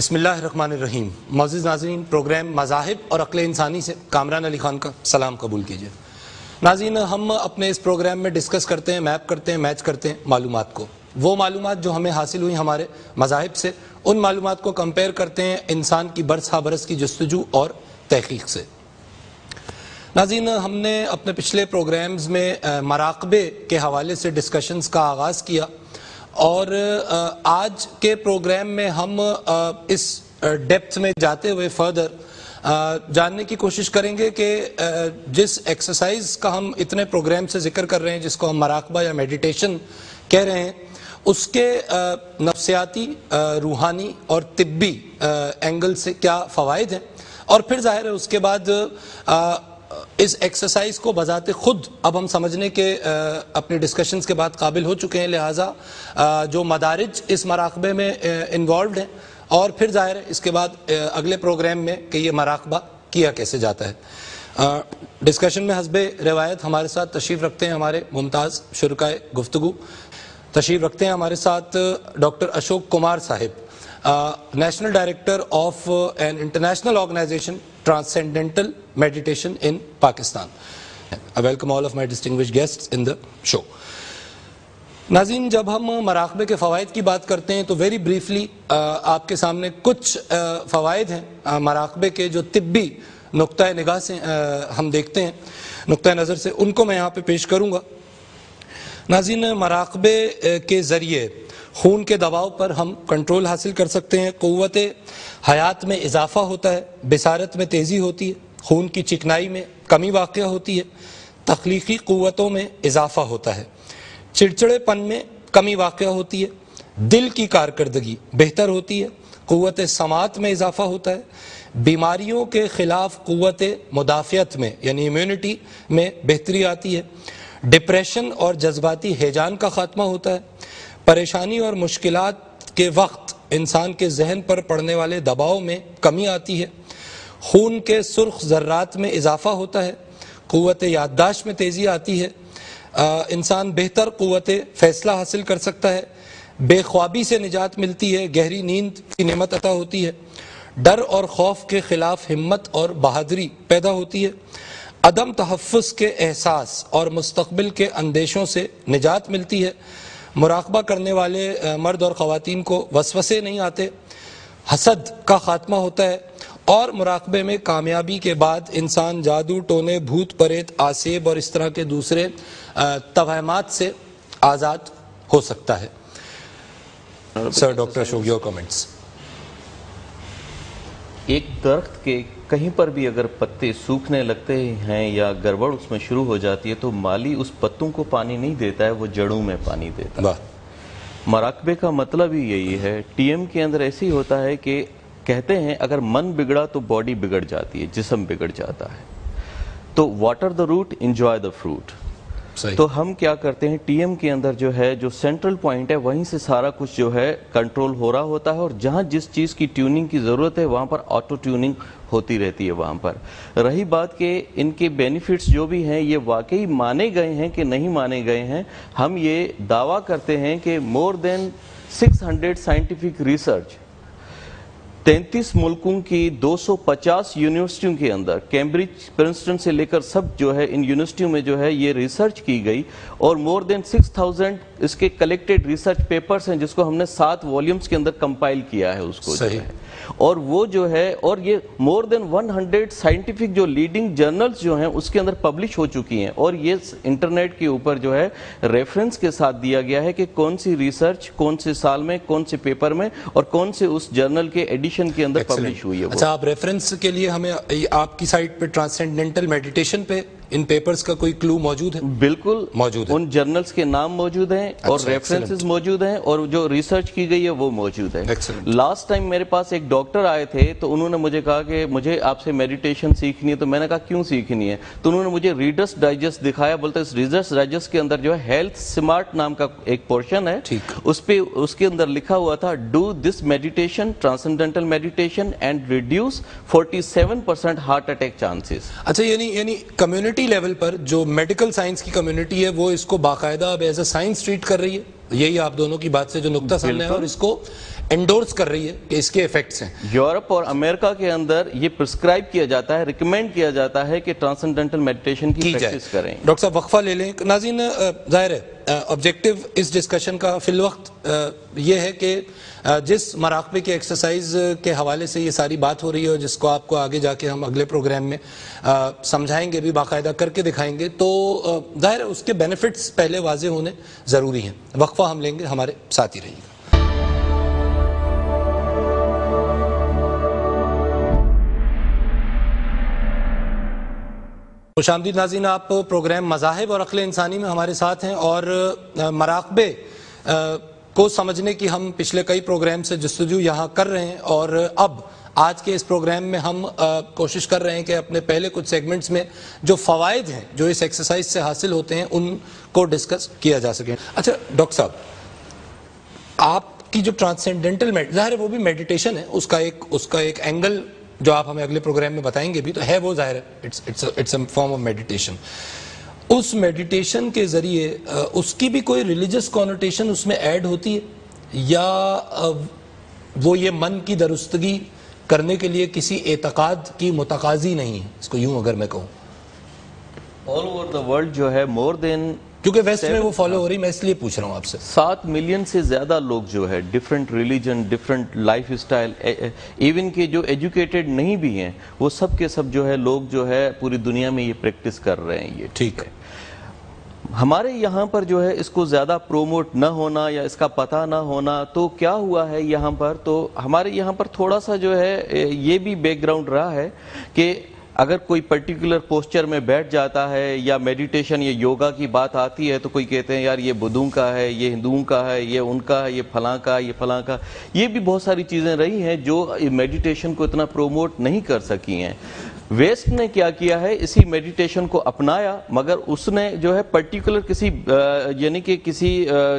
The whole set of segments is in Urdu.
بسم اللہ الرحمن الرحیم۔ معزز ناظرین، پروگرام مذاہب اور عقل انسانی سے کامران علی خان کا سلام قبول کیجئے۔ ناظرین، ہم اپنے اس پروگرام میں ڈسکس کرتے ہیں، میپ کرتے ہیں، میچ کرتے ہیں معلومات کو، وہ معلومات جو ہمیں حاصل ہوئی ہمارے مذاہب سے، ان معلومات کو کمپیئر کرتے ہیں انسان کی برس ہا برس کی جستجو اور تحقیق سے۔ ناظرین، ہم نے اپنے پچھلے پروگرامز میں مراقبے کے حوالے سے ڈسکشنز کا آغاز کیا، اور آج کے پروگرام میں ہم اس ڈیپتھ میں جاتے ہوئے فردر جاننے کی کوشش کریں گے کہ جس ایکسرسائز کا ہم اتنے پروگرام سے ذکر کر رہے ہیں، جس کو ہم مراقبہ یا میڈیٹیشن کہہ رہے ہیں، اس کے نفسیاتی، روحانی اور طبی اینگل سے کیا فوائد ہیں، اور پھر ظاہر ہے اس کے بعد اس ایکسرسائز کو بذات خود اب ہم سمجھنے کے اپنی ڈسکشنز کے بعد قابل ہو چکے ہیں، لہٰذا جو مدارج اس مراقبے میں انوالوڈ ہیں، اور پھر ظاہر ہے اس کے بعد اگلے پروگرام میں کہ یہ مراقبہ کیا کیسے جاتا ہے۔ ڈسکشن میں حسب روایت ہمارے ساتھ تشریف رکھتے ہیں ہمارے ممتاز شرکائے گفتگو۔ تشریف رکھتے ہیں ہمارے ساتھ ڈاکٹر اشوک کمار صاحب، national director of an international organization Transcendental Meditation in Pakistan. I welcome all of my distinguished guests in the show. ناظرین، جب ہم مراقبے کے فوائد کی بات کرتے ہیں تو ویری بریفلی آپ کے سامنے کچھ فوائد ہیں مراقبے کے جو طبی نقطہ نگاہ سے ہم دیکھتے ہیں، نقطہ نظر سے، ان کو میں یہاں پہ پیش کروں گا۔ ناظرین، مراقبے کے ذریعے خون کے دباؤ پر ہم کنٹرول حاصل کر سکتے ہیں، قوت حیات میں اضافہ ہوتا ہے، بصارت میں تیزی ہوتی ہے، خون کی چکنائی میں کمی واقع ہوتی ہے، تخلیقی قوتوں میں اضافہ ہوتا ہے، چڑچڑے پن میں کمی واقع ہوتی ہے، دل کی کارکردگی بہتر ہوتی ہے، قوت سماعت میں اضافہ ہوتا ہے، بیماریوں کے خلاف قوت مدافعت میں یعنی امیونٹی میں بہتری آتی ہے، ڈپریشن اور جذباتی ہیجان کا خاتمہ ہوتا ہے، پریشانی اور مشکلات کے وقت انسان کے ذہن پر پڑنے والے دباؤ میں کمی آتی ہے، خون کے سرخ ذرات میں اضافہ ہوتا ہے، قوت یادداشت میں تیزی آتی ہے، انسان بہتر قوت فیصلہ حاصل کر سکتا ہے، بے خوابی سے نجات ملتی ہے، گہری نیند کی نعمت عطا ہوتی ہے، ڈر اور خوف کے خلاف ہمت اور بہادری پیدا ہوتی ہے، عدم تحفظ کے احساس اور مستقبل کے اندیشوں سے نجات ملتی ہے، مراقبہ کرنے والے مرد اور خواتین کو وسوسے نہیں آتے، حسد کا خاتمہ ہوتا ہے، اور مراقبے میں کامیابی کے بعد انسان جادو، ٹونے، بھوت پریت، آسیب اور اس طرح کے دوسرے توہمات سے آزاد ہو سکتا ہے۔ Sir doctor Ashok, your comments. ایک درخت کے کہیں پر بھی اگر پتے سوکھنے لگتے ہیں یا گڑبڑ اس میں شروع ہو جاتی ہے تو مالی اس پتوں کو پانی نہیں دیتا ہے، وہ جڑوں میں پانی دیتا ہے۔ مراقبے کا مطلب ہی یہی ہے۔ ٹی ایم کے اندر ایسے ہی ہوتا ہے کہ کہتے ہیں اگر من بگڑا تو باڈی بگڑ جاتی ہے، جسم بگڑ جاتا ہے، تو water the root, enjoy the fruit. تو ہم کیا کرتے ہیں، ٹی ایم کے اندر جو ہے جو سینٹرل پوائنٹ ہے وہیں سے سارا کچھ جو ہے کنٹرول ہو رہا ہوتا ہے، اور جہاں جس چیز کی ٹیوننگ کی ضرورت ہے وہاں پر آٹو ٹیوننگ ہوتی رہتی ہے۔ وہاں پر رہی بات کہ ان کے بینیفٹس جو بھی ہیں یہ واقعی مانے گئے ہیں کہ نہیں مانے گئے ہیں، ہم یہ دعویٰ کرتے ہیں کہ مور دین 600 سائنٹیفک ریسرچ 33 ملکوں کی 250 یونیورسٹیوں کے اندر، کیمبرج، پرنسٹن سے لے کر سب جو ہے ان یونیورسٹیوں میں جو ہے یہ ریسرچ کی گئی، اور مور دین 6000 اس کے کلیکٹڈ ریسرچ پیپرز ہیں جس کو ہم نے 7 والیومز کے اندر کمپائل کیا ہے اس کو جو ہے، اور وہ جو ہے، اور یہ مور دین 100 سائنٹیفک جو لیڈنگ جرنلز جو ہیں اس کے اندر پبلش ہو چکی ہیں، اور یہ انٹرنیٹ کے اوپر جو ہے ریفرنس کے ساتھ دیا گیا ہے کہ کون سی ریسرچ کون سے سال میں کون سے پیپر میں اور کون سے اس جرنل کے ایڈیشن کے اندر پبلش ہوئی ہے۔ اچھا، آپ ریفرنس کے لیے ہمیں آپ کی سائٹ پہ ٹرانسینڈنٹل میڈیٹیشن پہ ان پیپرز کا کوئی کلو موجود ہے؟ بالکل موجود ہے، ان جرنلز کے نام موجود ہیں اور ریفرنسز موجود ہیں، اور جو ریسرچ کی گئی ہے وہ موجود ہے۔ لاسٹ ٹائم میرے پاس ایک ڈاکٹر آئے تھے تو انہوں نے مجھے کہا کہ مجھے آپ سے میڈیٹیشن سیکھنی ہے، تو میں نے کہا کیوں سیکھنی ہے؟ تو انہوں نے مجھے ریڈرز ڈائجسٹ دکھایا، بولتے اس ریڈرز ڈائجسٹ کے اندر جو ہے ہیلتھ سمارٹ نام کا ایک پورشن ہے، اس پہ اس کے اندر لکھا ہوا تھا do this meditation, transcendental meditation and reduce 47% heart attack chances. اچھا، یعنی کمیونٹی لیول پر جو میڈیکل سائنس کی کمیونٹی ہے وہ اس کو باقاعدہ اب ایز اے سائنس ٹریٹ کر رہی ہے، یہی آپ دونوں کی بات سے جو نقطہ سامنے ہے، اور اس کو انڈورس کر رہی ہے کہ اس کے ایفیکٹس ہیں. یورپ اور امریکہ کے اندر یہ پرسکرائب کیا جاتا ہے, ریکمینڈ کیا جاتا ہے کہ ٹرانسنڈنٹل میڈیٹیشن کی پریکٹس کریں. ڈاکٹر صاحب وقفہ لے لیں. ناظرین ظاہر ہے آبجیکٹو اس ڈسکشن کا فی الوقت یہ ہے کہ جس مراقبے کی ایکسرسائز کے حوالے سے یہ ساری بات ہو رہی ہے اور جس کو آپ کو آگے جا کے ہم اگلے پروگرام میں سمجھائیں گے بھی, باقاعدہ کر کے دکھائیں گے, تو ظاہر ہے اس کے بینیفٹس پہلے واضح ہونے ضروری ہیں. وقفہ ہم لیں گے, ہمارے ساتھ ہی رہیے گا. خوش آمدید ناظرین, آپ پروگرام مذاہب اور عقل انسانی میں ہمارے ساتھ ہیں اور مراقبے کو سمجھنے کی ہم پچھلے کئی پروگرام سے جستجو یہاں کر رہے ہیں, اور اب آج کے اس پروگرام میں ہم کوشش کر رہے ہیں کہ اپنے پہلے کچھ سیگمنٹس میں جو فوائد ہیں جو اس ایکسرسائز سے حاصل ہوتے ہیں ان کو ڈسکس کیا جا سکے. اچھا ڈاکٹر صاحب, آپ کی جو ٹرانسینڈنٹل ظاہر ہے وہ بھی میڈیٹیشن ہے, اس کا ایک اینگل جو آپ ہمیں اگلے پروگرام میں بتائیں گے بھی, تو ہے وہ ظاہر ہے it's a form of meditation. اس میڈیٹیشن کے ذریعے اس کی بھی کوئی ریلیجس کونوٹیشن اس میں ایڈ ہوتی ہے, یا وہ یہ من کی درستگی کرنے کے لیے کسی اعتقاد کی متقاضی نہیں ہے, اس کو یوں اگر میں کہوں؟ آل اوور دا ورلڈ جو ہے مور دین, کیونکہ ویسٹ میں وہ فالو ہو رہی, میں اس لیے پوچھ رہا ہوں آپ سے. 7 ملین سے زیادہ لوگ جو ہے different religion, different life style, even کہ جو ایجوکیٹڈ نہیں بھی ہیں وہ سب کے سب جو ہے لوگ جو ہے پوری دنیا میں یہ پریکٹس کر رہے ہیں. یہ ٹھیک ہے. ہمارے یہاں پر جو ہے اس کو زیادہ پروموٹ نہ ہونا یا اس کا پتہ نہ ہونا, تو کیا ہوا ہے یہاں پر, تو ہمارے یہاں پر تھوڑا سا جو ہے یہ بھی بیک گراؤنڈ رہا ہے کہ اگر کوئی پرٹیکولر پوسچر میں بیٹھ جاتا ہے یا میڈیٹیشن یا یوگا کی بات آتی ہے تو کوئی کہتے ہیں یار یہ بدھوں کا ہے, یہ ہندوؤں کا ہے, یہ ان کا ہے, یہ فلاں کا, یہ فلاں کا. یہ بھی بہت ساری چیزیں رہی ہیں جو میڈیٹیشن کو اتنا پروموٹ نہیں کر سکی ہیں. ویسٹ نے کیا کیا ہے, اسی میڈیٹیشن کو اپنایا, مگر اس نے جو ہے پرٹیکولر کسی یعنی کہ کسی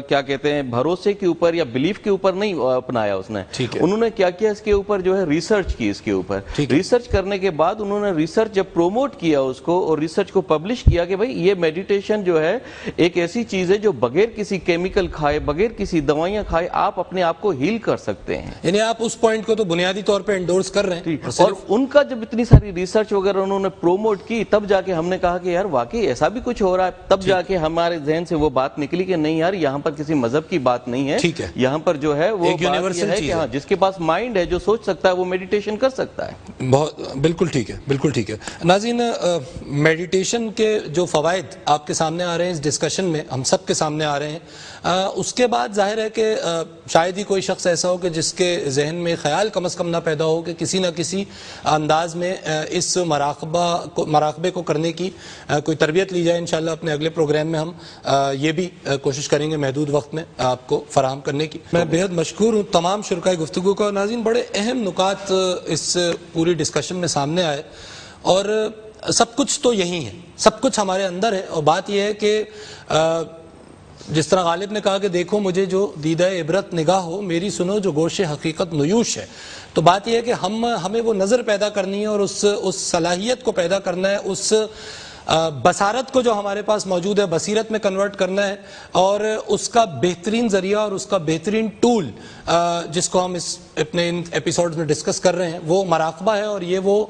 کیا کہتے ہیں بھروسے کے اوپر یا بلیف کے اوپر نہیں اپنایا. اس نے انہوں نے کیا کیا, اس کے اوپر جو ہے ریسرچ کی. اس کے اوپر ریسرچ کرنے کے بعد انہوں نے ریسرچ جب پروموٹ کیا اس کو اور ریسرچ کو پبلش کیا کہ بھئی یہ میڈیٹیشن جو ہے ایک ایسی چیز ہے جو بغیر کسی کیمیکل کھائے, بغیر کسی دوائیاں کھائے آپ اپنے آپ کو ہیل کر سکتے ہیں. یعنی آپ اس پوائنٹ کو تو بنیادی طور پہ انڈورس کر رہے ہیں. اور ان کا جب اتنی ساری ریسرچ وغیرہ انہوں نے پروموٹ کی, تب جا کے ہم نے کہا کہ یار واقعی ایسا بھی کچھ ہو رہا ہے. تب جا کے ہمارے ذہن سے وہ بات نکلی کہ نہیں یار یہاں پر کسی مذہب کی بات نہیں ہے, یہاں پر جو ہے وہ بات یہ ہے کہ ہاں جس کے پاس مائنڈ ہے, جو سوچ سکتا ہے, وہ میڈیٹیشن کر سکتا ہے. بہت بالکل ٹھیک ہے, بالکل ٹھیک ہے. ناظرین میڈیٹیشن کے جو فوائد آپ کے سامنے آ رہے ہیں اس ڈسکشن میں, ہم سب کے سامنے آ رہے ہیں, اس کے بعد ظاہر ہے کہ شاید ہی کوئی شخص ایسا ہو کہ جس کے ذہن میں خیال کم از کم نہ پیدا ہو کہ کسی نہ کسی انداز میں اس مراقبے کو کرنے کی کوئی تربیت لی جائے. انشاءاللہ اپنے اگلے پروگرام میں ہم یہ بھی کوشش کریں گے محدود وقت میں آپ کو فراہم کرنے کی. میں بے حد مشکور ہوں تمام شرکائے گفتگو کا. ناظرین بڑے اہم نکات اس پوری ڈسکشن میں سامنے آئے, اور سب کچھ تو یہی ہے, سب کچھ ہمارے اندر ہے. اور بات یہ ہے کہ جس طرح غالب نے کہا کہ دیکھو مجھے جو دیدہ عبرت نگاہ ہو, میری سنو جو گوش حقیقت نیوش ہے. تو بات یہ ہے کہ ہمیں وہ نظر پیدا کرنی ہے اور اس صلاحیت کو پیدا کرنا ہے, اس بصارت کو جو ہمارے پاس موجود ہے بصیرت میں کنورٹ کرنا ہے, اور اس کا بہترین ذریعہ اور اس کا بہترین ٹول جس کو ہم اپنے ان ایپیسوڈز میں ڈسکس کر رہے ہیں وہ مراقبہ ہے. اور یہ وہ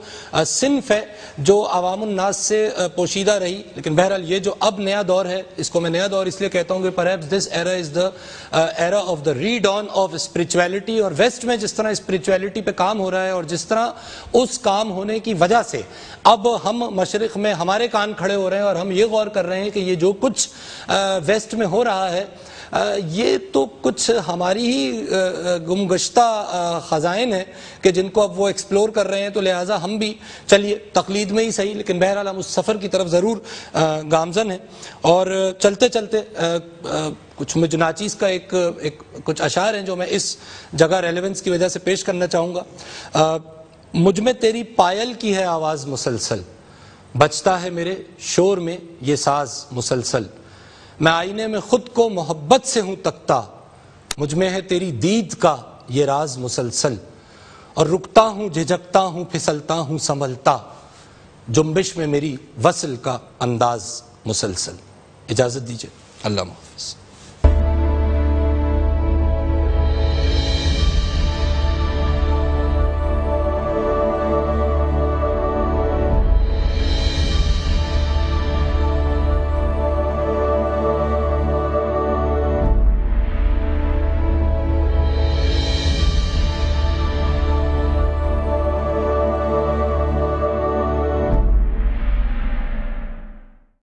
صنف ہے جو عوام الناس سے پوشیدہ رہی, لیکن بہرحال یہ جو اب نیا دور ہے, اس کو میں نیا دور اس لیے کہتا ہوں کہ perhaps this era is the era of the re-dawn of spirituality. اور ویسٹ میں جس طرح اسپریچویلٹی پہ کام ہو رہا ہے اور جس طرح اس کام ہونے کی وجہ سے اب ہم مشرق میں ہمارے کان کھڑے ہو رہے ہیں اور ہم یہ غور کر رہے ہیں کہ یہ جو کچھ ویسٹ میں ہو رہا ہے یہ تو کچھ ہماری ہی گمگشتہ خزائن ہیں کہ جن کو اب وہ ایکسپلور کر رہے ہیں. تو لہٰذا ہم بھی چلیے تقلید میں ہی صحیح, لیکن بہرحال ہم اس سفر کی طرف ضرور گامزن ہیں. اور چلتے چلتے کچھ مجھ ناچیز کا کچھ اشعار ہیں جو میں اس جگہ ریلیونس کی وجہ سے پیش کرنا چاہوں گا. مجھ میں تیری پائل کی ہے آواز مسلسل, بجتا ہے میرے شور میں یہ ساز مسلسل. میں آئینے میں خود کو محبت سے ہوں تکتا, مجھ میں ہے تیری دید کا یہ راز مسلسل. اور رکتا ہوں جھجکتا ہوں پھسلتا ہوں سنبھلتا, جنبش میں میری وصل کا انداز مسلسل. اجازت دیجیے, اللہ حافظ.